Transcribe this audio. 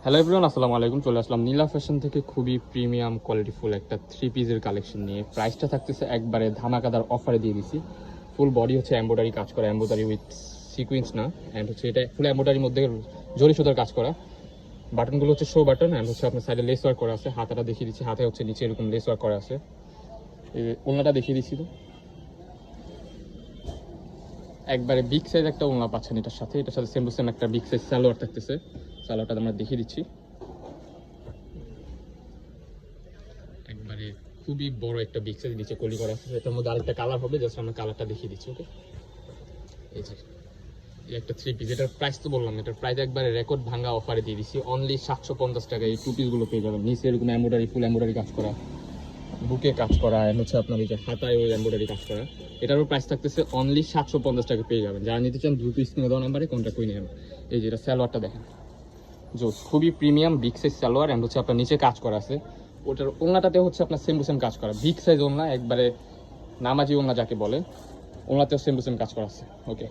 Hello everyone, আসসালামু আলাইকুম। চলে আসলাম নীলা ফ্যাশন থেকে খুবই প্রিমিয়াম কোয়ালিটিফুল একটা থ্রি পিসের কালেকশন নিয়ে। প্রাইসটা থাকতেছে একবারে ধামাকাদার অফারে দিয়ে দিছি। ফুল বডি হচ্ছে এমব্রয়ডারি কাজ করা, এমব্রয়ডারি উইথ সিকুয়েন্স না, অ্যান্ড হচ্ছে এটা ফুল এমব্রয়ডারির মধ্যে জরি সুতার কাজ করা। বাটনগুলো হচ্ছে শো বাটন, অ্যান্ড হচ্ছে আপনার সাইডে লেস ওয়ার্ক করা আছে। হাতাটা দেখিয়ে দিচ্ছি, হাতে হচ্ছে নিচে এরকম লেস ওয়ার্ক করা আছে। ওলনাটা দেখিয়ে দিচ্ছি তো, একবারে বিগ সাইজ একটা ওলনা পাচ্ছেন এটার সাথে সেম টু সেম একটা বিগ সাইজ সালোয়ার থাকতেছে। সালোয়ারটা আমরা দেখিয়ে দিচ্ছি, একবারে খুবই বড় একটা বিগ সাইজ নিচে কলি করা আছে। এটার মধ্যে আরেকটা কালার হবে, জাস্ট আমরা কালারটা দেখিয়ে দিচ্ছি। ওকে, এই যে এই একটা থ্রি পিস, এটার প্রাইস তো বললাম, এটার প্রাইস একবারে রেকর্ড ভাঙা অফারে দিয়ে দিচ্ছি। অনলি 750 টাকা এই টু পিসগুলো পেয়ে যাবেন। নিচে এরকম এমব্রয়ডারি, ফুল এমব্রয়ডারি কাজ করা, বুকে কাজ করা, আর হচ্ছে আপনার এই যে হাতায় ওই এমব্রয়ডারি কাজ করা। এটারও প্রাইস থাকতেছে অনলি 750 টাকা পেয়ে যাবেন। যারা নিতে চান দ্রুত স্ক্রিনে দেওয়া নাম্বারে কন্ট্যাক্ট করে নেবেন। এই যে এটা সালোয়ারটা দেখেন, জোস, খুবই premium big size salwar, and হচ্ছে আপনার নিচে কাজ করা আছে। ওটার ওড়নাটাতে হচ্ছে আপনার সেম টু সেম কাজ করা, বিগ সাইজ ওড়না, একবারে নামাজি ওড়না যাকে বলে। ওড়নাতেও সেম টু সেম কাজ করা আছে। ওকে।